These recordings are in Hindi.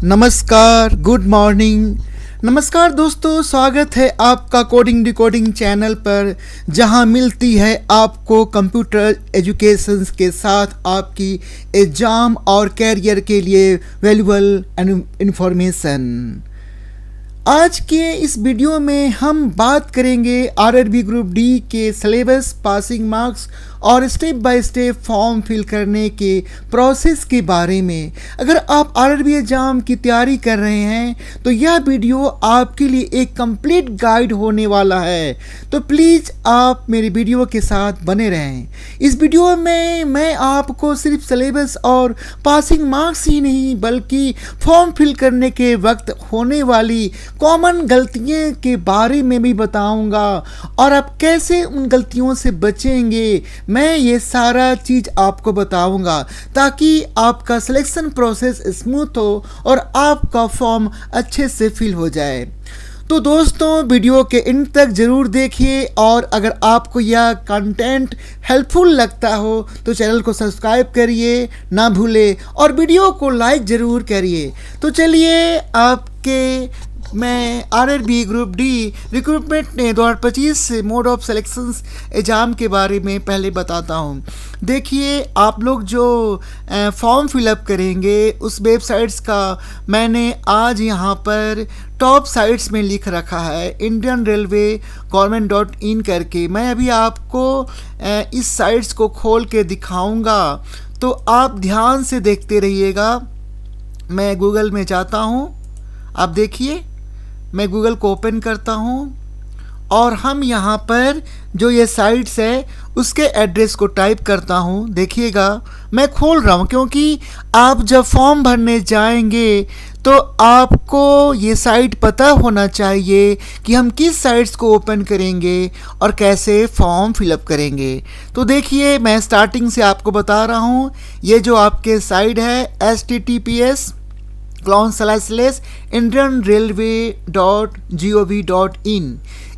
नमस्कार, गुड मॉर्निंग। नमस्कार दोस्तों, स्वागत है आपका कोडिंग डिकोडिंग चैनल पर, जहां मिलती है आपको कंप्यूटर एजुकेशन के साथ आपकी एग्ज़ाम और कैरियर के लिए वैल्यूबल इन्फॉर्मेशन। आज के इस वीडियो में हम बात करेंगे आरआरबी ग्रुप डी के सिलेबस, पासिंग मार्क्स और step by step form fill करने के प्रोसेस के बारे में। अगर आप आरआरबी एग्जाम की तैयारी कर रहे हैं तो यह वीडियो आपके लिए एक कंप्लीट गाइड होने वाला है, तो प्लीज़ आप मेरे वीडियो के साथ बने रहें। इस वीडियो में मैं आपको सिर्फ सिलेबस और पासिंग मार्क्स ही नहीं बल्कि फॉर्म फिल करने के वक्त होने वाली कॉमन गलतियों के बारे में भी बताऊंगा और आप कैसे उन गलतियों से बचेंगे, मैं ये सारा चीज़ आपको बताऊंगा ताकि आपका सिलेक्शन प्रोसेस स्मूथ हो और आपका फॉर्म अच्छे से फिल हो जाए। तो दोस्तों, वीडियो के एंड तक ज़रूर देखिए और अगर आपको यह कंटेंट हेल्पफुल लगता हो तो चैनल को सब्सक्राइब करिए ना भूले और वीडियो को लाइक ज़रूर करिए। तो चलिए मैं आरआरबी ग्रुप डी रिक्रूटमेंट ने 2025 मोड ऑफ सिलेक्शंस एग्ज़ाम के बारे में पहले बताता हूँ। देखिए, आप लोग जो फॉर्म फिलअप करेंगे उस वेबसाइट्स का मैंने आज यहाँ पर टॉप साइट्स में लिख रखा है, इंडियन रेलवे government.in करके। मैं अभी आपको इस साइट्स को खोल के दिखाऊंगा, तो आप ध्यान से देखते रहिएगा। मैं गूगल में जाता हूँ, आप देखिए मैं गूगल को ओपन करता हूँ और हम यहाँ पर जो ये साइट्स है उसके एड्रेस को टाइप करता हूँ। देखिएगा मैं खोल रहा हूँ, क्योंकि आप जब फॉर्म भरने जाएंगे तो आपको ये साइट पता होना चाहिए कि हम किस साइट्स को ओपन करेंगे और कैसे फॉर्म फिलअप करेंगे। तो देखिए मैं स्टार्टिंग से आपको बता रहा हूँ। ये जो आपके साइट है https://indianrailway.gov.in,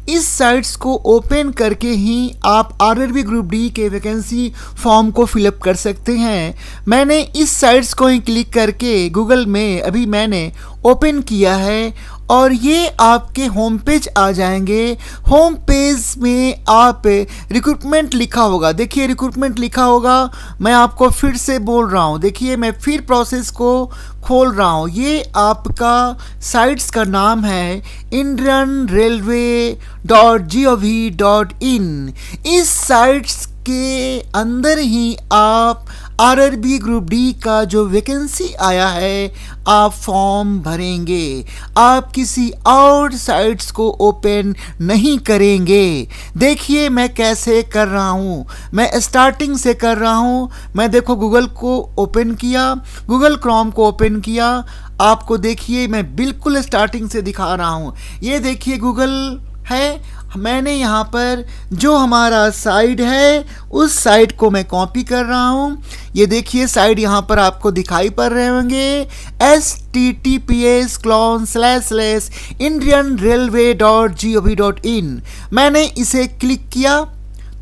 इस साइट्स को ओपन करके ही आप आरआरबी ग्रुप डी के वैकेंसी फॉर्म को फिलअप कर सकते हैं। मैंने इस साइट्स को ही क्लिक करके गूगल में अभी मैंने ओपन किया है और ये आपके होम पेज आ जाएंगे। होम पेज में आप रिक्रूटमेंट लिखा होगा, देखिए रिक्रूटमेंट लिखा होगा। मैं आपको फिर से बोल रहा हूँ, देखिए मैं फिर प्रोसेस को खोल रहा हूँ। ये आपका साइट्स का नाम है indianrailway.gov.in। इस साइट्स के अंदर ही आप आरआरबी ग्रुप डी का जो वैकेंसी आया है आप फॉर्म भरेंगे। आप किसी और साइट्स को ओपन नहीं करेंगे। देखिए मैं कैसे कर रहा हूँ, मैं स्टार्टिंग से कर रहा हूँ। मैं देखो गूगल को ओपन किया, गूगल क्रोम को ओपन किया। आपको देखिए मैं बिल्कुल स्टार्टिंग से दिखा रहा हूँ। ये देखिए गूगल है, मैंने यहाँ पर जो हमारा साइट है उस साइट को मैं कॉपी कर रहा हूँ। ये देखिए साइट यहाँ पर आपको दिखाई पड़ रहे होंगे, https://indianrailway.gov.in। मैंने इसे क्लिक किया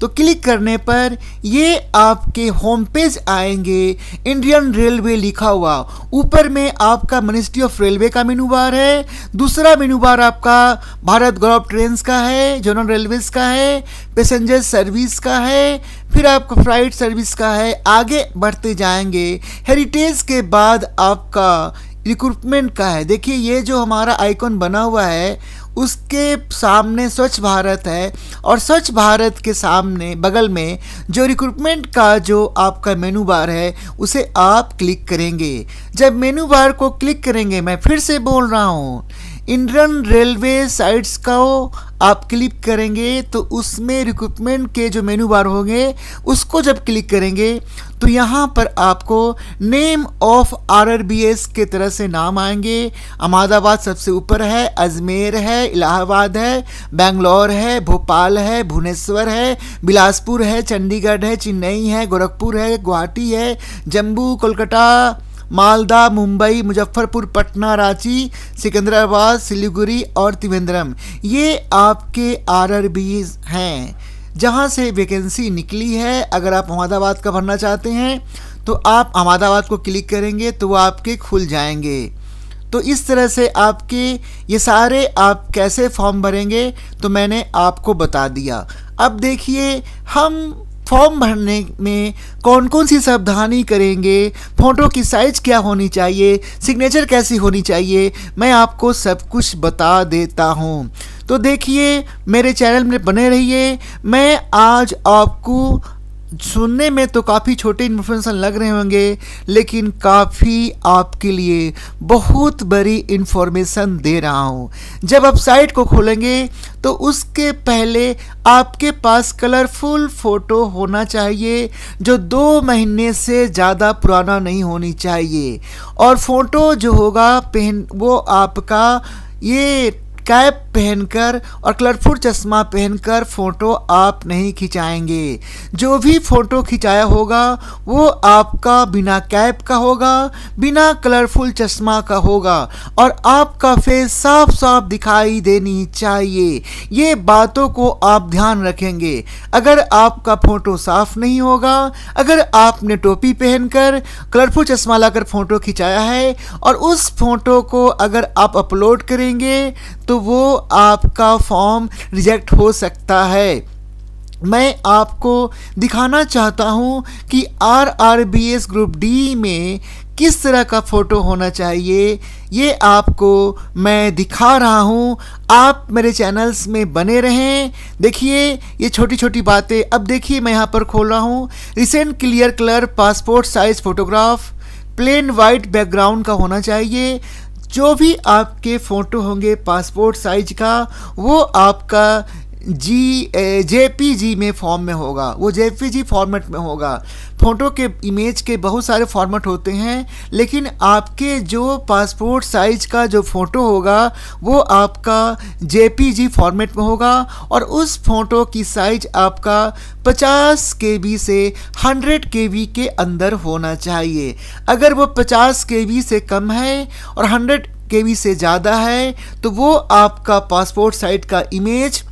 तो क्लिक करने पर ये आपके होम पेज आएंगे, इंडियन रेलवे लिखा हुआ। ऊपर में आपका मिनिस्ट्री ऑफ रेलवे का मेनू बार है, दूसरा मेनू बार आपका भारत गौरव ट्रेन्स का है, जनरल रेलवेज का है, पैसेंजर सर्विस का है, फिर आपका फ्लाइट सर्विस का है। आगे बढ़ते जाएंगे, हेरिटेज के बाद आपका रिक्रूटमेंट का है। देखिए ये जो हमारा आइकॉन बना हुआ है उसके सामने स्वच्छ भारत है और स्वच्छ भारत के सामने बगल में जो रिक्रूटमेंट का जो आपका मेनू बार है उसे आप क्लिक करेंगे। जब मेनू बार को क्लिक करेंगे, मैं फिर से बोल रहा हूँ, इंडियन रेलवे साइट्स का आप क्लिक करेंगे तो उसमें रिक्रूटमेंट के जो मेनू बार होंगे उसको जब क्लिक करेंगे तो यहाँ पर आपको नेम ऑफ आरआरबीएस के तरह से नाम आएंगे। अहमदाबाद सबसे ऊपर है, अजमेर है, इलाहाबाद है, बेंगलोर है, भोपाल है, भुवनेश्वर है, बिलासपुर है, चंडीगढ़ है, चेन्नई है, गोरखपुर है, गुवाहाटी है, जम्मू, कोलकाता, मालदा, मुंबई, मुजफ्फरपुर, पटना, रांची, सिकंदराबाद, सिलीगुड़ी और त्रिवेंद्रम। ये आपके आरआरबीज हैं जहां से वैकेंसी निकली है। अगर आप अहमदाबाद का भरना चाहते हैं तो आप अहमदाबाद को क्लिक करेंगे तो वो आपके खुल जाएंगे। तो इस तरह से आपके ये सारे आप कैसे फॉर्म भरेंगे तो मैंने आपको बता दिया। अब देखिए हम फॉर्म भरने में कौन कौन सी सावधानी करेंगे, फ़ोटो की साइज़ क्या होनी चाहिए, सिग्नेचर कैसी होनी चाहिए, मैं आपको सब कुछ बता देता हूँ। तो देखिए मेरे चैनल में बने रहिए। मैं आज आपको सुनने में तो काफ़ी छोटे इन्फॉर्मेशन लग रहे होंगे, लेकिन काफ़ी आपके लिए बहुत बड़ी इन्फॉर्मेशन दे रहा हूँ। जब आप साइट को खोलेंगे तो उसके पहले आपके पास कलरफुल फ़ोटो होना चाहिए जो 2 महीने से ज़्यादा पुराना नहीं होनी चाहिए। और फ़ोटो जो होगा वो आपका ये कैप पहनकर और कलरफुल चश्मा पहनकर फ़ोटो आप नहीं खिंचाएंगे। जो भी फ़ोटो खिंचाया होगा वो आपका बिना कैप का होगा, बिना कलरफुल चश्मा का होगा और आपका फेस साफ साफ दिखाई देनी चाहिए। ये बातों को आप ध्यान रखेंगे। अगर आपका फ़ोटो साफ नहीं होगा, अगर आपने टोपी पहनकर कलरफुल चश्मा लाकर फ़ोटो खिंचाया है और उस फ़ोटो को अगर आप अपलोड करेंगे तो वो आपका फॉर्म रिजेक्ट हो सकता है। मैं आपको दिखाना चाहता हूँ कि RRBS ग्रुप डी में किस तरह का फ़ोटो होना चाहिए, ये आपको मैं दिखा रहा हूँ। आप मेरे चैनल्स में बने रहें। देखिए ये छोटी छोटी बातें। अब देखिए मैं यहाँ पर खोल रहा हूँ। Recent clear colour passport size photograph, plain white background का होना चाहिए। जो भी आपके फ़ोटो होंगे पासपोर्ट साइज का वो आपका JPG में फॉर्म में होगा, वो JPG फॉर्मेट में होगा। फ़ोटो के इमेज के बहुत सारे फॉर्मेट होते हैं, लेकिन आपके जो पासपोर्ट साइज का जो फ़ोटो होगा वो आपका JPG फॉर्मेट में होगा और उस फ़ोटो की साइज आपका 50 KB से 100 KB के अंदर होना चाहिए। अगर वो 50 KB से कम है और 100 KB से ज़्यादा है तो वो आपका पासपोर्ट साइज का इमेज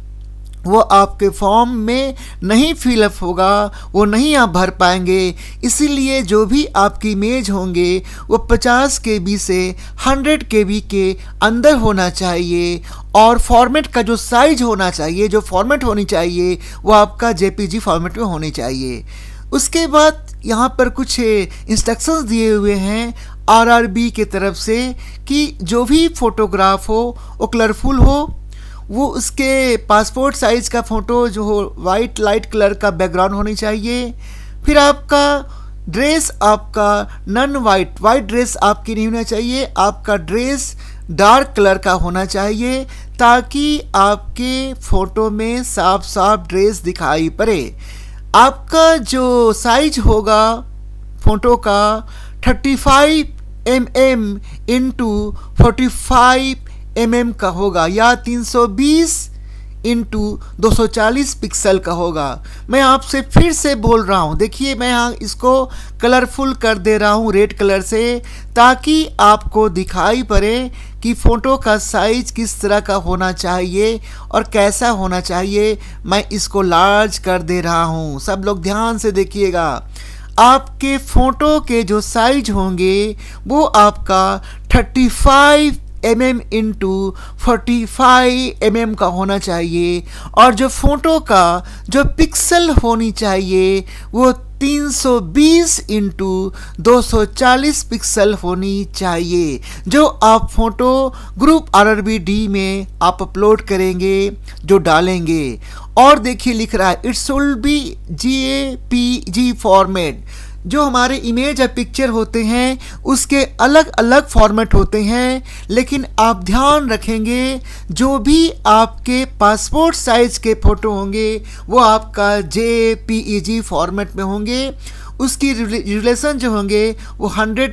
वो आपके फॉर्म में नहीं फिलअप होगा, वो नहीं आप भर पाएंगे। इसीलिए जो भी आपकी इमेज होंगे वो 50 KB से 100 KB के अंदर होना चाहिए और फॉर्मेट का जो साइज होना चाहिए, जो फॉर्मेट होनी चाहिए वो आपका JPG फॉर्मेट में होनी चाहिए। उसके बाद यहाँ पर कुछ इंस्ट्रक्शंस दिए हुए हैं RRB की तरफ से कि जो भी फ़ोटोग्राफ हो वो कलरफुल हो, वो उसके पासपोर्ट साइज़ का फ़ोटो जो हो वाइट लाइट कलर का बैकग्राउंड होनी चाहिए। फिर आपका ड्रेस आपका नॉन वाइट ड्रेस आपकी नहीं होना चाहिए, आपका ड्रेस डार्क कलर का होना चाहिए ताकि आपके फ़ोटो में साफ साफ ड्रेस दिखाई पड़े। आपका जो साइज होगा फ़ोटो का 35 mm इंटू 45 mm का होगा या 320 इंटू 240 पिक्सल का होगा। मैं आपसे फिर से बोल रहा हूँ, देखिए मैं यहाँ इसको कलरफुल कर दे रहा हूँ रेड कलर से ताकि आपको दिखाई पड़े कि फ़ोटो का साइज किस तरह का होना चाहिए और कैसा होना चाहिए। मैं इसको लार्ज कर दे रहा हूँ, सब लोग ध्यान से देखिएगा। आपके फ़ोटो के जो साइज होंगे वो आपका 35 mm इंटू 45 mm का होना चाहिए और जो फ़ोटो का जो पिक्सल होनी चाहिए वो 320 इंटू 240 पिक्सल होनी चाहिए, जो आप फ़ोटो ग्रुप RRBD में आप अपलोड करेंगे, जो डालेंगे। और देखिए लिख रहा है it should be JPG format. जो हमारे इमेज या पिक्चर होते हैं उसके अलग अलग फॉर्मेट होते हैं, लेकिन आप ध्यान रखेंगे जो भी आपके पासपोर्ट साइज के फ़ोटो होंगे वो आपका JPEG फॉर्मेट में होंगे। उसकी रिलेशन जो होंगे वो 100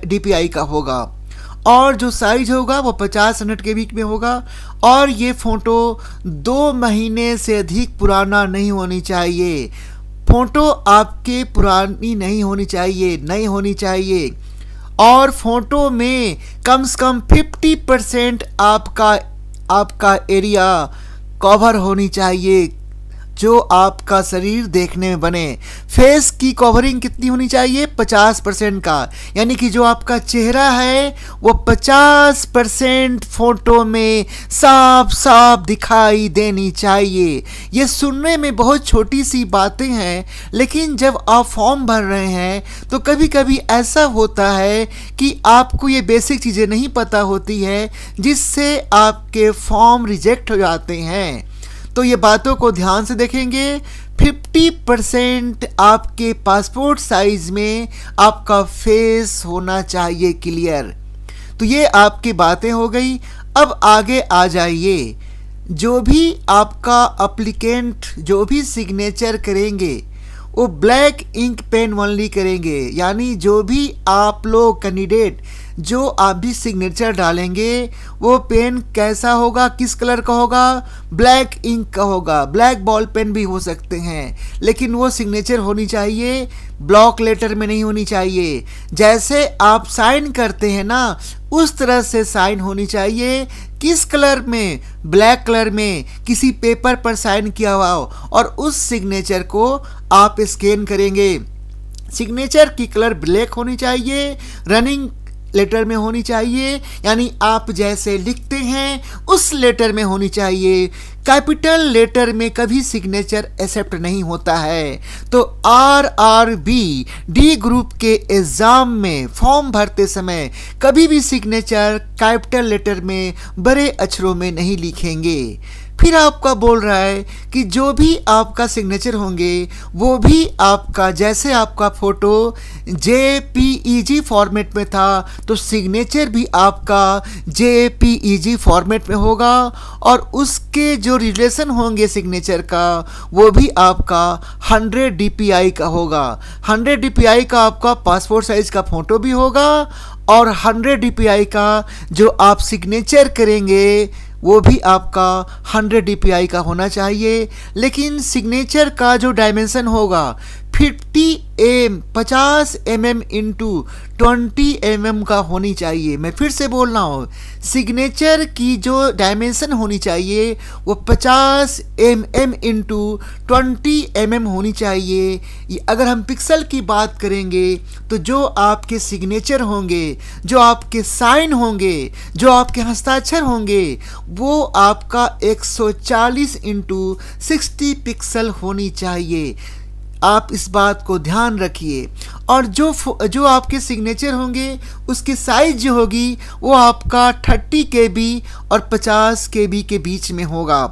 DPI का होगा और जो साइज होगा वो 50-100 KB में होगा। और ये फ़ोटो 2 महीने से अधिक पुराना नहीं होनी चाहिए। फ़ोटो आपके पुरानी नहीं होनी चाहिए, नई होनी चाहिए। और फ़ोटो में कम से कम 50% आपका एरिया कवर होनी चाहिए। जो आपका शरीर देखने में बने। फेस की कवरिंग कितनी होनी चाहिए? 50% का, यानी कि जो आपका चेहरा है वो 50% फोटो में साफ साफ दिखाई देनी चाहिए। ये सुनने में बहुत छोटी सी बातें हैं, लेकिन जब आप फॉर्म भर रहे हैं तो कभी कभी ऐसा होता है कि आपको ये बेसिक चीज़ें नहीं पता होती है, जिससे आपके फॉर्म रिजेक्ट हो जाते हैं। तो ये बातों को ध्यान से देखेंगे। 50% आपके पासपोर्ट साइज में आपका फेस होना चाहिए क्लियर। तो ये आपकी बातें हो गई। अब आगे आ जाइए। जो भी आपका एप्लीकेंट जो भी सिग्नेचर करेंगे वो ब्लैक इंक पेन ओनली करेंगे, यानी जो भी आप लोग कैंडिडेट जो आप भी सिग्नेचर डालेंगे वो पेन कैसा होगा, किस कलर का होगा? ब्लैक इंक का होगा। ब्लैक बॉल पेन भी हो सकते हैं, लेकिन वो सिग्नेचर होनी चाहिए, ब्लॉक लेटर में नहीं होनी चाहिए। जैसे आप साइन करते हैं ना, उस तरह से साइन होनी चाहिए। किस कलर में? ब्लैक कलर में किसी पेपर पर साइन किया हुआ हो, और उस सिग्नेचर को आप स्कैन करेंगे। सिग्नेचर की कलर ब्लैक होनी चाहिए, रनिंग लेटर में होनी चाहिए, यानी आप जैसे लिखते हैं उस लेटर में होनी चाहिए। कैपिटल लेटर में कभी सिग्नेचर एक्सेप्ट नहीं होता है। तो RRB डी ग्रुप के एग्ज़ाम में फॉर्म भरते समय कभी भी सिग्नेचर कैपिटल लेटर में बड़े अक्षरों में नहीं लिखेंगे। फिर आपका बोल रहा है कि जो भी आपका सिग्नेचर होंगे वो भी आपका, जैसे आपका फ़ोटो JPEG फॉर्मेट में था तो सिग्नेचर भी आपका JPEG फॉर्मेट में होगा, और उसके जो रिलेशन होंगे सिग्नेचर का वो भी आपका 100 DPI का होगा। 100 DPI का आपका पासपोर्ट साइज़ का फ़ोटो भी होगा, और 100 DPI का जो आप सिग्नेचर करेंगे वो भी आपका 100 DPI का होना चाहिए। लेकिन सिग्नेचर का जो डायमेंशन होगा 50 mm इंटू 20 mm का होनी चाहिए। मैं फिर से बोल रहा हूँ, सिग्नेचर की जो डायमेंशन होनी चाहिए वो 50 mm इंटू 20 mm होनी चाहिए। अगर हम पिक्सल की बात करेंगे तो जो आपके सिग्नेचर होंगे, जो आपके साइन होंगे, जो आपके हस्ताक्षर होंगे वो आपका 140 इंटू 60 पिक्सल होनी चाहिए। आप इस बात को ध्यान रखिए। और जो आपके सिग्नेचर होंगे उसकी साइज जो होगी वो आपका 30 KB और 50 KB के बीच में होगा।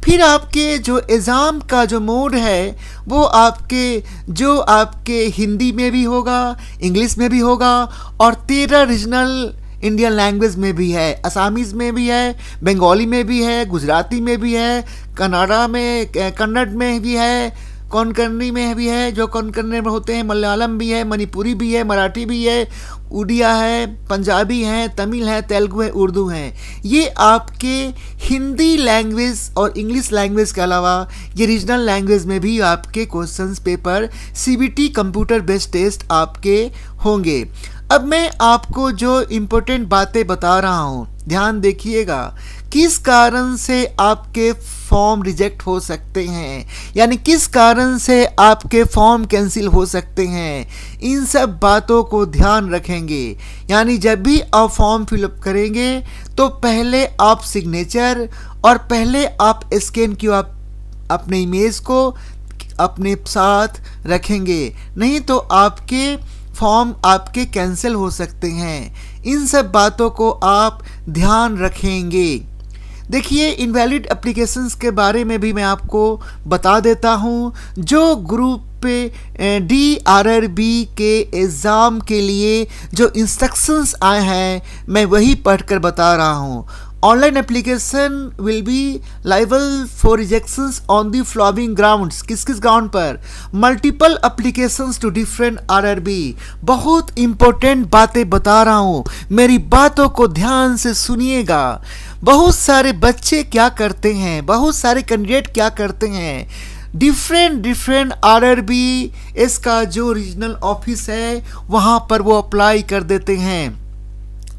फिर आपके जो एग्ज़ाम का जो मोड है वो आपके हिंदी में भी होगा, इंग्लिश में भी होगा, और 13 रीजनल इंडियन लैंग्वेज में भी है। असामीज़ में भी है, बंगाली में भी है, गुजराती में भी है, कन्नड़ में भी है, कोंकणी में भी है, जो कोंकणी में होते हैं, मलयालम भी है, मणिपुरी भी है, मराठी भी है, उड़िया है, पंजाबी है, तमिल है, तेलुगु है, उर्दू है। ये आपके हिंदी लैंग्वेज और इंग्लिश लैंग्वेज के अलावा ये रीजनल लैंग्वेज में भी आपके questions paper CBT computer based test आपके होंगे। अब मैं आपको जो इम्पोर्टेंट बातें बता रहा हूँ, ध्यान देखिएगा। किस कारण से आपके फॉर्म रिजेक्ट हो सकते हैं, यानी किस कारण से आपके फॉर्म कैंसिल हो सकते हैं, इन सब बातों को ध्यान रखेंगे। यानी जब भी आप फॉर्म फिलअप करेंगे तो पहले आप सिग्नेचर और पहले आप स्कैन की आप अपने इमेज को अपने साथ रखेंगे, नहीं तो आपके फॉर्म आपके कैंसिल हो सकते हैं। इन सब बातों को आप ध्यान रखेंगे। देखिए, इनवैलिड एप्लीकेशंस के बारे में भी मैं आपको बता देता हूँ। जो ग्रुप पे DRRB के एग्ज़ाम के लिए जो इंस्ट्रक्शंस आए हैं मैं वही पढ़कर बता रहा हूँ। Online application will be liable for rejections on the following grounds. किस किस ग्राउंड पर? Multiple applications to different RRB। बहुत इंपॉर्टेंट बातें बता रहा हूँ, मेरी बातों को ध्यान से सुनिएगा। बहुत सारे बच्चे क्या करते हैं, बहुत सारे कैंडिडेट क्या करते हैं, डिफरेंट RRB इसका जो रीजनल ऑफिस है वहाँ पर वो अप्लाई कर देते हैं।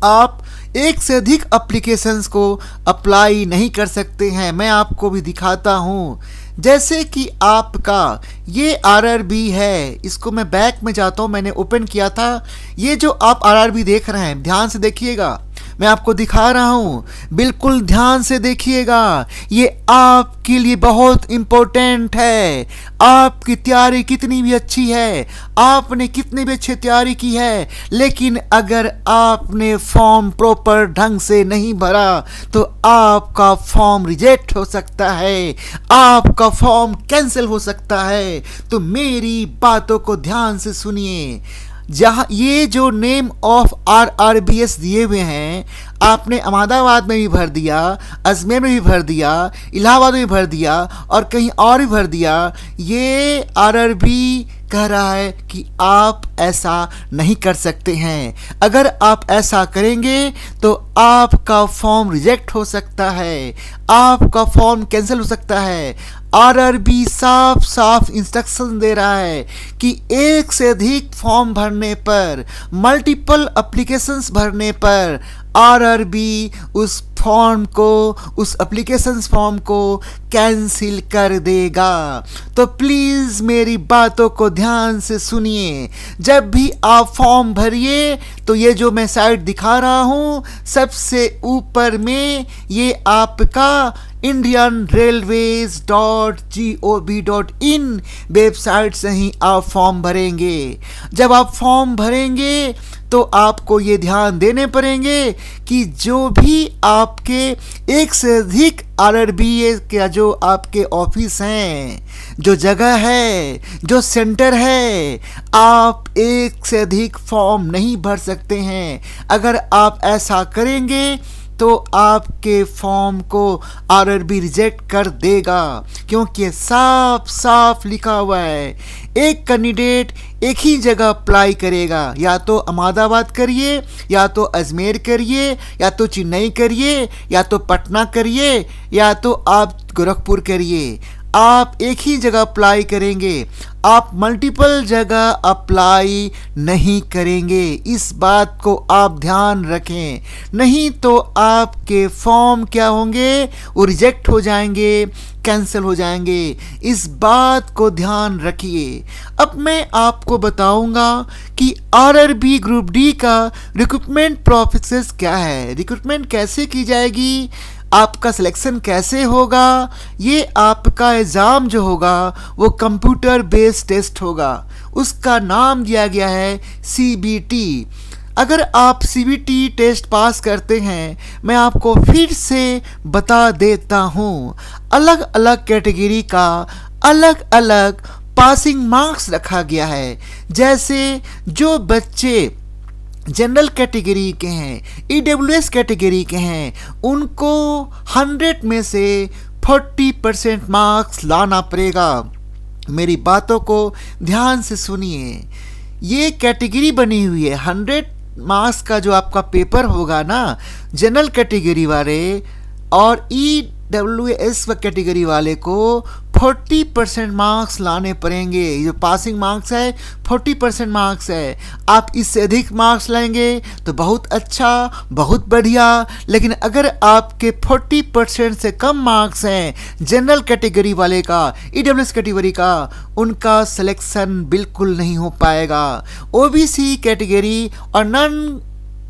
आप एक से अधिक एप्लीकेशंस को अप्लाई नहीं कर सकते हैं। मैं आपको भी दिखाता हूँ। जैसे कि आपका ये आरआरबी है, इसको मैं बैक में जाता हूँ, मैंने ओपन किया था। ये जो आप आरआरबी देख रहे हैं, ध्यान से देखिएगा, मैं आपको दिखा रहा हूँ, बिल्कुल ध्यान से देखिएगा। ये आपके लिए बहुत इम्पोर्टेंट है। आपकी तैयारी कितनी भी अच्छी है, आपने कितनी भी अच्छी तैयारी की है, लेकिन अगर आपने फॉर्म प्रॉपर ढंग से नहीं भरा तो आपका फॉर्म रिजेक्ट हो सकता है, आपका फॉर्म कैंसिल हो सकता है। तो मेरी बातों को ध्यान से सुनिए। जहाँ ये जो नेम ऑफ RRBS दिए हुए हैं, आपने अहमदाबाद में भी भर दिया, अजमेर में भी भर दिया, इलाहाबाद में भी भर दिया और कहीं और भी भर दिया, ये RRB कह रहा है कि आप ऐसा नहीं कर सकते हैं। अगर आप ऐसा करेंगे तो आपका फॉर्म रिजेक्ट हो सकता है, आपका फॉर्म कैंसिल हो सकता है। RRB साफ साफ इंस्ट्रक्शन दे रहा है कि एक से अधिक फॉर्म भरने पर, मल्टीपल एप्लीकेशंस भरने पर RRB उस फॉर्म को, उस एप्लीकेशन फॉर्म को कैंसिल कर देगा। तो प्लीज़ मेरी बातों को ध्यान से सुनिए। जब भी आप फॉर्म भरिए तो ये जो मैं साइट दिखा रहा हूँ, सबसे ऊपर में ये आपका indianrailways.gov.in वेबसाइट से ही आप फॉर्म भरेंगे। जब आप फॉर्म भरेंगे तो आपको ये ध्यान देने पड़ेंगे कि जो भी आपके एक से अधिक RRBA का जो आपके ऑफिस हैं, जो जगह है, जो सेंटर है, आप एक से अधिक फॉर्म नहीं भर सकते हैं। अगर आप ऐसा करेंगे तो आपके फॉर्म को RRB रिजेक्ट कर देगा, क्योंकि ये साफ साफ लिखा हुआ है। एक कैंडिडेट एक ही जगह अप्लाई करेगा, या तो अहमदाबाद करिए, या तो अजमेर करिए, या तो चेन्नई करिए, या तो पटना करिए, या तो आप गोरखपुर करिए। आप एक ही जगह अप्लाई करेंगे, आप मल्टीपल जगह अप्लाई नहीं करेंगे। इस बात को आप ध्यान रखें, नहीं तो आपके फॉर्म क्या होंगे, वो रिजेक्ट हो जाएंगे, कैंसिल हो जाएंगे। इस बात को ध्यान रखिए। अब मैं आपको बताऊंगा कि RRB ग्रुप डी का रिक्रूटमेंट प्रोसेस क्या है, रिक्रूटमेंट कैसे की जाएगी, आपका सिलेक्शन कैसे होगा। ये आपका एग्ज़ाम जो होगा वो कंप्यूटर बेस्ड टेस्ट होगा, उसका नाम दिया गया है CBT। अगर आप CBT टेस्ट पास करते हैं, मैं आपको फिर से बता देता हूँ, अलग अलग कैटेगरी का अलग अलग पासिंग मार्क्स रखा गया है। जैसे जो बच्चे जनरल कैटेगरी के हैं, EWS कैटेगरी के हैं, उनको 100 में से 40% मार्क्स लाना पड़ेगा। मेरी बातों को ध्यान से सुनिए। ये कैटेगरी बनी हुई है, 100 मार्क्स का जो आपका पेपर होगा ना, जनरल कैटेगरी वाले और EWS कैटेगरी वाले को 40% मार्क्स लाने पड़ेंगे। जो पासिंग मार्क्स है 40% मार्क्स है। आप इससे अधिक मार्क्स लाएंगे तो बहुत अच्छा, बहुत बढ़िया, लेकिन अगर आपके 40% से कम मार्क्स हैं जनरल कैटेगरी वाले का, EWS कैटेगरी का, उनका सिलेक्शन बिल्कुल नहीं हो पाएगा। OBC कैटेगरी और नॉन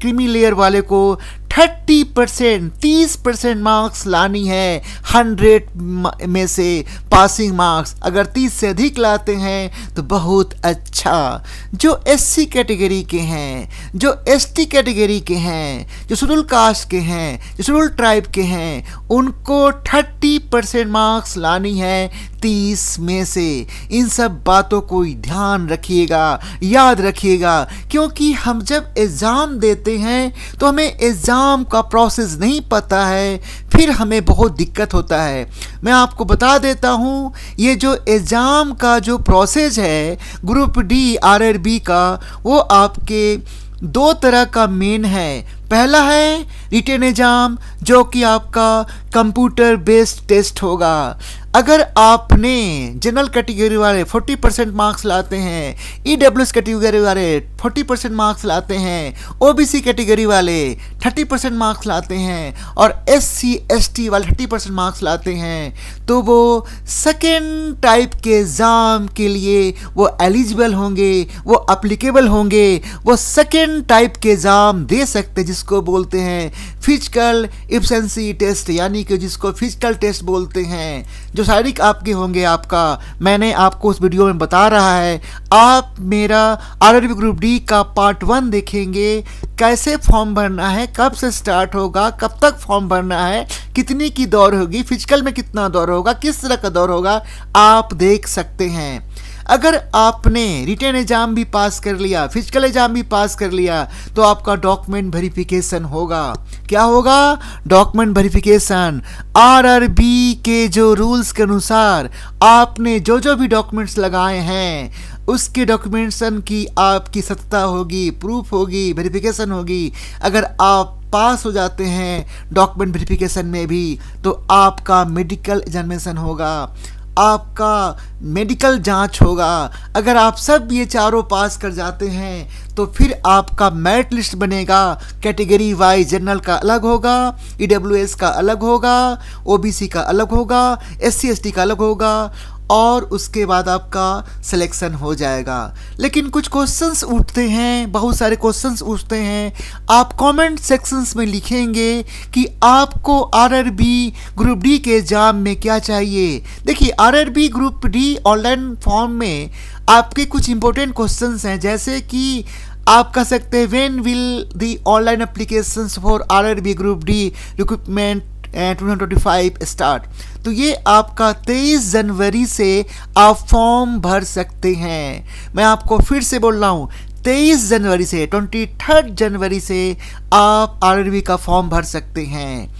क्रीमी लेयर वाले को 30% मार्क्स लानी है 100 में से पासिंग मार्क्स। अगर 30 से अधिक लाते हैं तो बहुत अच्छा। जो SC कैटेगरी के हैं, जो ST कैटेगरी के हैं, जो शेड्यूल कास्ट के हैं, जो शेड्यूल ट्राइब के हैं, उनको 30% मार्क्स लानी है 30 में से। इन सब बातों को ध्यान रखिएगा, याद रखिएगा, क्योंकि हम जब एग्ज़ाम देते हैं तो हमें एग्ज़ाम का प्रोसेस नहीं पता है, फिर हमें बहुत दिक्कत होता है। मैं आपको बता देता हूँ, ये जो एग्ज़ाम का जो प्रोसेस है ग्रुप डी RRB का, वो आपके दो तरह का मेन है। पहला है रिटेन एग्जाम, जो कि आपका कंप्यूटर बेस्ड टेस्ट होगा। अगर आपने जनरल कैटेगरी वाले 40% मार्क्स लाते हैं, EWS कैटेगरी वाले 40% मार्क्स लाते हैं, OBC कैटेगरी वाले 30% मार्क्स लाते हैं और SC ST वाले 30% मार्क्स लाते हैं, तो वो सेकेंड टाइप के एग्ज़ाम के लिए वो एलिजिबल होंगे, वो अप्लीकेबल होंगे, वो सेकेंड टाइप के एग्ज़ाम दे सकते हैं, जिसको बोलते हैं फिजिकल एफिशिएंसी टेस्ट, यानी कि जिसको फिजिकल टेस्ट बोलते हैं, जो शारीरिक आपके होंगे। आपका मैंने आपको उस वीडियो में बता रहा है। आप मेरा RRB ग्रुप डी का पार्ट 1 देखेंगे, कैसे फॉर्म भरना है, कब से स्टार्ट होगा, कब तक फॉर्म भरना है, कितनी की दौड़ होगी, फिजिकल में कितना दौड़ होगा, किस तरह का दौड़ होगा, आप देख सकते हैं। अगर आपने रिटन एग्जाम भी पास कर लिया, फिजिकल एग्जाम भी पास कर लिया, तो आपका डॉक्यूमेंट वेरिफिकेशन होगा। क्या होगा? Document verification. RRB के जो रूल्स के अनुसार आपने जो जो भी डॉक्यूमेंट्स लगाए हैं, उसके डॉक्यूमेंटेशन की आपकी सत्ता होगी, प्रूफ होगी, वेरिफिकेशन होगी। अगर आप पास हो जाते हैं डॉक्यूमेंट वेरिफिकेशन में भी, तो आपका मेडिकल एग्जामिनेशन होगा, आपका मेडिकल जांच होगा। अगर आप सब ये चारों पास कर जाते हैं, तो फिर आपका मेरिट लिस्ट बनेगा। कैटेगरी वाइज जनरल का अलग होगा, EWS का अलग होगा, OBC का अलग होगा, SC ST का अलग होगा, और उसके बाद आपका सिलेक्शन हो जाएगा। लेकिन कुछ क्वेश्चंस उठते हैं, बहुत सारे क्वेश्चंस उठते हैं। आप कमेंट सेक्शंस में लिखेंगे कि आपको RRB ग्रुप डी के एग्जाम में क्या चाहिए। देखिए, RRB group D online form में आपके कुछ इंपॉर्टेंट क्वेश्चंस हैं, जैसे कि आप कह सकते हैं when will the online applications for RRB group D recruitment 2025 start. तो ये आपका 23 जनवरी से आप फॉर्म भर सकते हैं। मैं आपको फिर से बोल रहा हूँ, 23 जनवरी से 23 जनवरी से आप RRB का फॉर्म भर सकते हैं।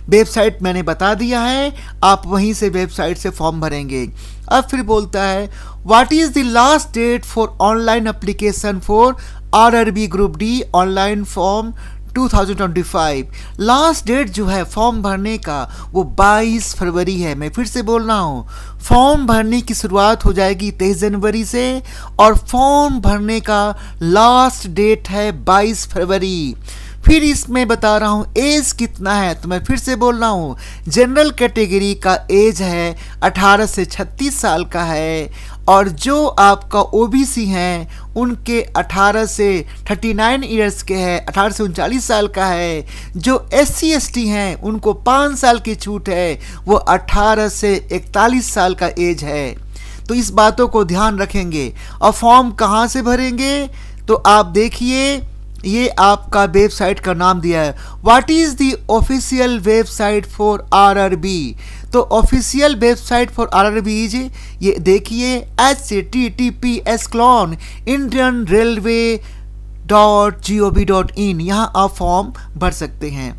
वेबसाइट मैंने बता दिया है, आप वहीं से वेबसाइट से फॉर्म भरेंगे। अब फिर बोलता है what is the last date for online application for RRB group D online form 2025। Last date जो है फॉर्म भरने का वो 22 फरवरी है। मैं फिर से बोल रहा हूँ, फॉर्म भरने की शुरुआत हो जाएगी 23 जनवरी से और फॉर्म भरने का लास्ट डेट है 22 फरवरी। फिर इसमें बता रहा हूँ एज कितना है, तो मैं फिर से बोल रहा हूँ जनरल कैटेगरी का एज है 18 से 36 साल का है, और जो आपका OBC हैं उनके 18 से 39 ईयर्स के हैं, 18 से 39 साल का है। जो SC ST हैं उनको 5 साल की छूट है, वो 18 से 41 साल का एज है। तो इस बातों को ध्यान रखेंगे। और फॉर्म कहाँ से भरेंगे, तो आप देखिए, ये आपका वेबसाइट का नाम दिया है, what is the official website for RRB। तो ऑफिशियल वेबसाइट फॉर RRB ये देखिए https: indianrailway.gov.in। यहाँ आप फॉर्म भर सकते हैं।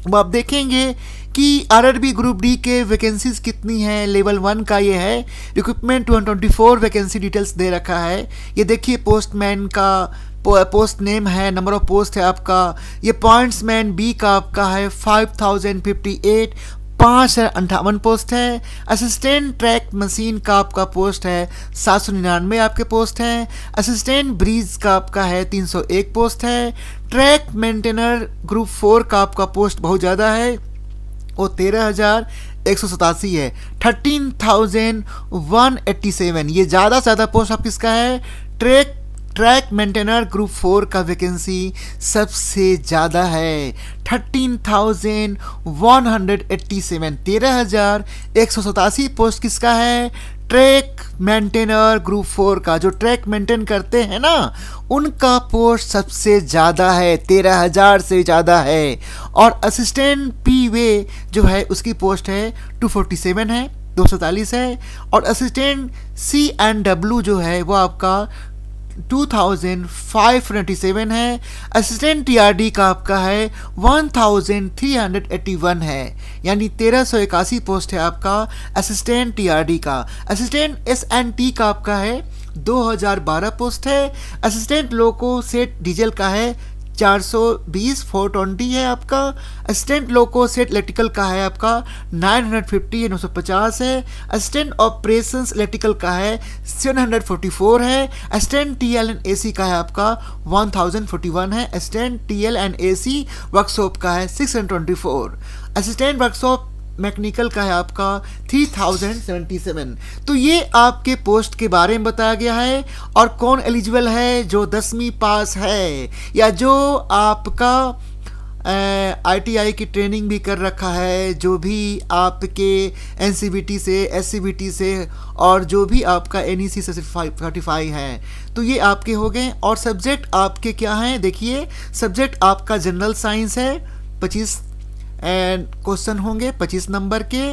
अब आप देखेंगे कि RRB ग्रुप डी के वैकेंसीज कितनी हैं। लेवल 1 का ये है, रिक्रूटमेंट 224 वैकेंसी डिटेल्स दे रखा है। ये देखिए, पोस्टमैन का पोस्ट नेम है, नंबर ऑफ पोस्ट है आपका। ये पॉइंट्समैन बी का आपका है 5058, 558 पोस्ट है। असिस्टेंट ट्रैक मशीन का आपका पोस्ट है 799 आपके पोस्ट हैं। असिस्टेंट ब्रीज का आपका है 301 पोस्ट है। ट्रैक मेंटेनर ग्रुप 4 का आपका पोस्ट बहुत ज़्यादा है, वो 13,187 है, 13,187। ये ज़्यादा से ज़्यादा पोस्ट आप किसका है? ट्रैक मेंटेनर ग्रुप 4 का वैकेंसी सबसे ज़्यादा है, 13,187, 13,187 पोस्ट किसका है? ट्रैक मेंटेनर ग्रुप 4 का। जो ट्रैक मेंटेन करते हैं ना, उनका पोस्ट सबसे ज़्यादा है, 13,000 से ज़्यादा है। और असिस्टेंट पी वे जो है उसकी पोस्ट है 247 है, 247 है। और असिस्टेंट C&W जो है वो आपका 2,597 है। असिस्टेंट TRD का आपका है 1,381 है, यानी 1381 पोस्ट है आपका असिस्टेंट TRD का। असिस्टेंट SNT का आपका है 2012 पोस्ट है। असिस्टेंट लोको सेट डीजल का है 420, 420 है आपका। असिस्टेंट लोको सेट इलेक्ट्रिकल का है आपका 950 है, 950 है। असिस्टेंट ऑपरेशंस इलेक्ट्रिकल का है 744 है। असिस्टेंट टीएल एंड एसी का है आपका 1041 है। Assistant TL and AC workshop का है 624। असिस्टेंट वर्कशॉप मैकेनिकल का है आपका 3077। तो ये आपके पोस्ट के बारे में बताया गया है। और कौन एलिजिबल है, जो 10वीं पास है या जो आपका आईटीआई की ट्रेनिंग भी कर रखा है, जो भी आपके एनसीबीटी से, एससीबीटी से, और जो भी आपका एनईसी से सर्टिफाई है, तो ये आपके हो गए। और सब्जेक्ट आपके क्या हैं, देखिए सब्जेक्ट आपका जनरल साइंस है, 25 क्वेश्चन होंगे 25 नंबर के।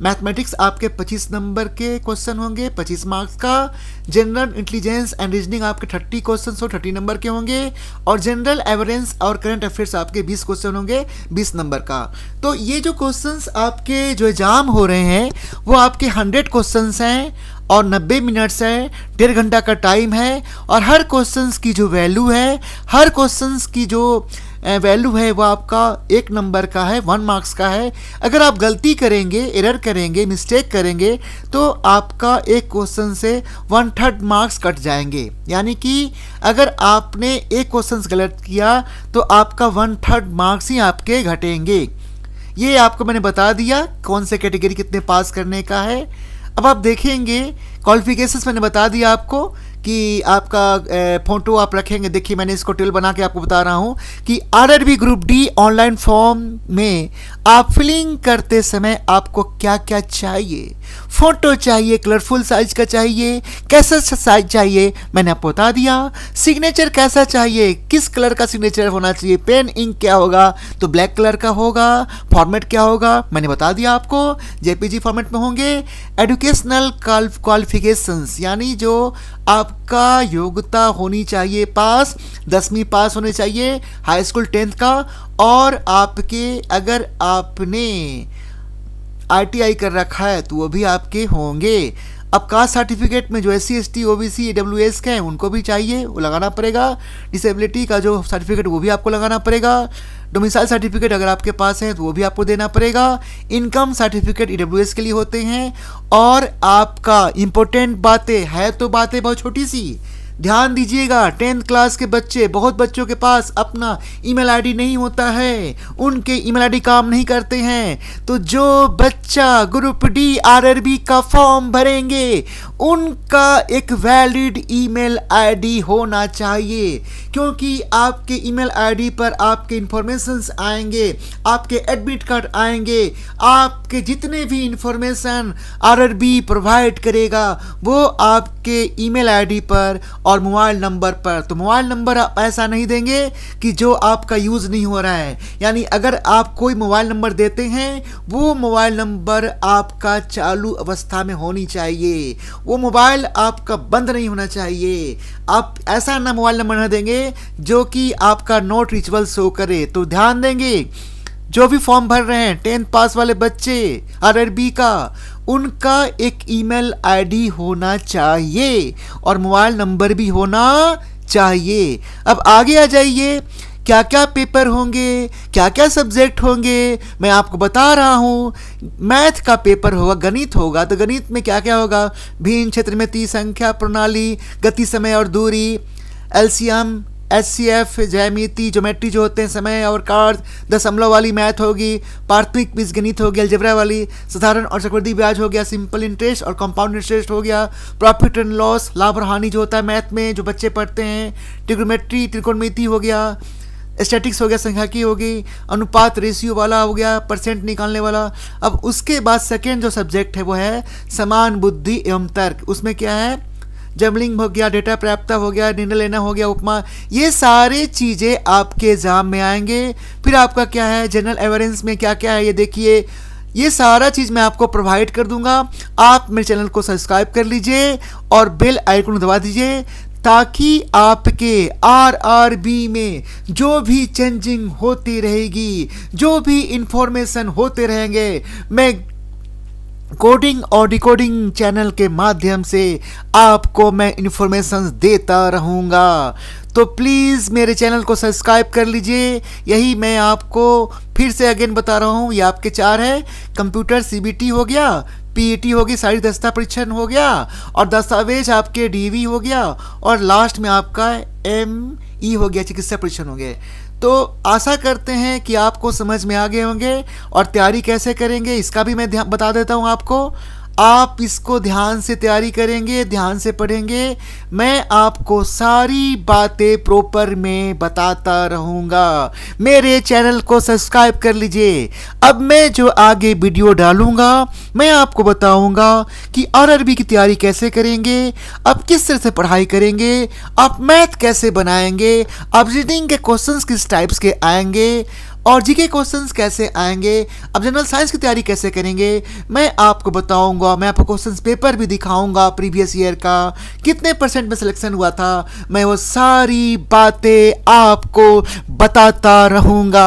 मैथमेटिक्स आपके 25 नंबर के क्वेश्चन होंगे 25 मार्क्स का। जनरल इंटेलिजेंस एंड रीजनिंग आपके 30 क्वेश्चन 30 नंबर के होंगे। और जनरल अवेयरनेस और करंट अफेयर्स आपके 20 क्वेश्चन होंगे 20 नंबर का। तो ये जो क्वेश्चंस आपके जो एग्जाम हो रहे हैं वो आपके 100 क्वेश्चंस हैं और 90 मिनट्स है, 1.5 घंटा का टाइम है। और हर क्वेश्चंस की जो वैल्यू है, हर क्वेश्चंस की जो वैल्यू है वो आपका 1 नंबर का है, 1 मार्क्स का है। अगर आप गलती करेंगे, एरर करेंगे, मिस्टेक करेंगे तो आपका एक क्वेश्चन से 1/3 मार्क्स कट जाएंगे। यानी कि अगर आपने एक क्वेश्चन गलत किया तो आपका 1/3 मार्क्स ही आपके घटेंगे। ये आपको मैंने बता दिया कौन से कैटेगरी कितने पास करने का है। अब आप देखेंगे क्वालिफिकेशंस मैंने बता दिया आपको कि आपका फोटो आप रखेंगे। देखिए मैंने इसको टेबल बना के आपको बता रहा हूँ कि RRB group D online form में आप फिलिंग करते समय आपको क्या क्या चाहिए। फोटो चाहिए, कलरफुल साइज का चाहिए, कैसा साइज चाहिए मैंने आपको बता दिया। सिग्नेचर कैसा चाहिए, किस कलर का सिग्नेचर होना चाहिए, पेन इंक क्या होगा तो ब्लैक कलर का होगा। फॉर्मेट क्या होगा मैंने बता दिया आपको, जेपीजी फॉर्मेट में होंगे। एजुकेशनल क्वालिफिकेशंस यानी जो आपका योग्यता होनी चाहिए पास, 10वीं पास होनी चाहिए, हाई स्कूल 10th का। और आपके अगर आपने आईटीआई कर रखा है तो वो भी आपके होंगे। अब कास्ट सर्टिफिकेट में जो SC ST OBC AWS के हैं उनको भी चाहिए, वो लगाना पड़ेगा। डिसेबिलिटी का जो सर्टिफिकेट वो भी आपको लगाना पड़ेगा। डोमिसाइल सर्टिफिकेट अगर आपके पास है तो वो भी आपको देना पड़ेगा। इनकम सर्टिफिकेट EWS के लिए होते हैं। और आपका इम्पोर्टेंट बातें है तो बातें बहुत छोटी सी, ध्यान दीजिएगा। 10th क्लास के बच्चे, बहुत बच्चों के पास अपना ईमेल आईडी नहीं होता है, उनके ईमेल आईडी काम नहीं करते हैं। तो जो बच्चा ग्रुप डी आरआरबी का फॉर्म भरेंगे उनका एक वैलिड ईमेल आईडी होना चाहिए, क्योंकि आपके ईमेल आईडी पर आपके इंफॉर्मेशंस आएंगे, आपके एडमिट कार्ड आएंगे, आपके जितने भी इंफॉर्मेशन आरआरबी प्रोवाइड करेगा वो आपके ईमेल आईडी पर और मोबाइल नंबर पर। तो मोबाइल नंबर आप ऐसा नहीं देंगे कि जो आपका यूज़ नहीं हो रहा है। यानी अगर आप कोई मोबाइल नंबर देते हैं वो मोबाइल नंबर आपका चालू अवस्था में होनी चाहिए, वो मोबाइल आपका बंद नहीं होना चाहिए। आप ऐसा ना मोबाइल नंबर ना देंगे जो कि आपका नॉट रीचेबल शो करे। तो ध्यान देंगे जो भी फॉर्म भर रहे हैं 10th पास वाले बच्चे आरआरबी का, उनका एक ईमेल आईडी होना चाहिए और मोबाइल नंबर भी होना चाहिए। अब आगे आ जाइए, क्या क्या पेपर होंगे, क्या क्या सब्जेक्ट होंगे मैं आपको बता रहा हूँ। मैथ का पेपर होगा, गणित होगा, तो गणित में क्या क्या होगा, भिन्न क्षेत्र में 30 संख्या प्रणाली, गति समय और दूरी, एलसीएम, SCF, ज्यामिति, ज्योमेट्री जो होते हैं, समय और कार्य, दशमलव वाली मैथ होगी, प्राथमिक बीजगणित हो गया, अलजेब्रा वाली, साधारण और चक्रवृद्धि ब्याज हो गया, सिंपल इंटरेस्ट और कंपाउंड इंटरेस्ट हो गया, प्रॉफिट एंड लॉस, लाभ और हानि जो होता है मैथ में जो बच्चे पढ़ते हैं, ट्रिग्नोमेट्री, त्रिकोणमिति हो गया, स्टैटिक्स हो गया, सांख्यिकी होगी, अनुपात रेशियो वाला हो गया, परसेंट निकालने वाला। अब उसके बाद सेकेंड जो सब्जेक्ट है वो है समान बुद्धि एवं तर्क। उसमें क्या है, जमलिंग हो गया, डेटा प्राप्त हो गया, निर्णय लेना हो गया, उपमा, ये सारे चीज़ें आपके एग्जाम में आएंगे। फिर आपका क्या है, जनरल अवेयरनेस में क्या क्या है ये देखिए, ये सारा चीज़ मैं आपको प्रोवाइड कर दूंगा। आप मेरे चैनल को सब्सक्राइब कर लीजिए और बेल आइकन दबा दीजिए ताकि आपके आरआरबी में जो भी चेंजिंग होती रहेगी, जो भी इंफॉर्मेशन होते रहेंगे, मैं कोडिंग और डिकोडिंग चैनल के माध्यम से आपको मैं इन्फॉर्मेशन देता रहूँगा। तो प्लीज़ मेरे चैनल को सब्सक्राइब कर लीजिए। यही मैं आपको फिर से अगेन बता रहा हूँ, ये आपके 4 है। कंप्यूटर CBT हो गया, PET होगी, शारीरिक दक्षता परीक्षण हो गया, और दस्तावेज आपके DV हो गया, और लास्ट में आपका ME हो गया, चिकित्सा परीक्षण हो गए। तो आशा करते हैं कि आपको समझ में आ गए होंगे, और तैयारी कैसे करेंगे इसका भी मैं बता देता हूँ आपको। आप इसको ध्यान से तैयारी करेंगे, ध्यान से पढ़ेंगे, मैं आपको सारी बातें प्रॉपर में बताता रहूँगा। मेरे चैनल को सब्सक्राइब कर लीजिए। अब मैं जो आगे वीडियो डालूँगा मैं आपको बताऊँगा कि RRB की तैयारी कैसे करेंगे, आप किस तरह से पढ़ाई करेंगे, आप मैथ कैसे बनाएंगे, आप रीडिंग के क्वेश्चंस किस टाइप्स के आएंगे, और जीके क्वेश्चंस कैसे आएंगे, अब जनरल साइंस की तैयारी कैसे करेंगे, मैं आपको बताऊंगा। मैं आपको क्वेश्चंस पेपर भी दिखाऊंगा, प्रीवियस ईयर का कितने % में सिलेक्शन हुआ था, मैं वो सारी बातें आपको बताता रहूंगा।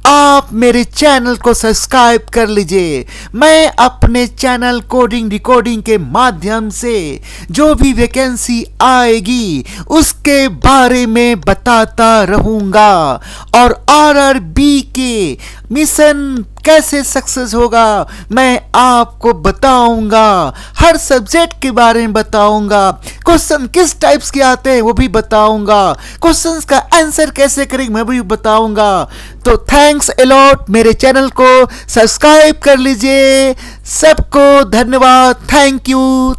आप मेरे चैनल को सब्सक्राइब कर लीजिए। मैं अपने चैनल कोडिंग डिकोडिंग के माध्यम से जो भी वैकेंसी आएगी उसके बारे में बताता रहूंगा, और RRB के मिशन कैसे सक्सेस होगा मैं आपको बताऊंगा। हर सब्जेक्ट के बारे में बताऊंगा, क्वेश्चन किस टाइप्स के आते हैं वो भी बताऊंगा, क्वेश्चंस का आंसर कैसे करेंगे मैं भी बताऊंगा। तो थैंक्स अ लॉट, मेरे चैनल को सब्सक्राइब कर लीजिए। सबको धन्यवाद, थैंक यू।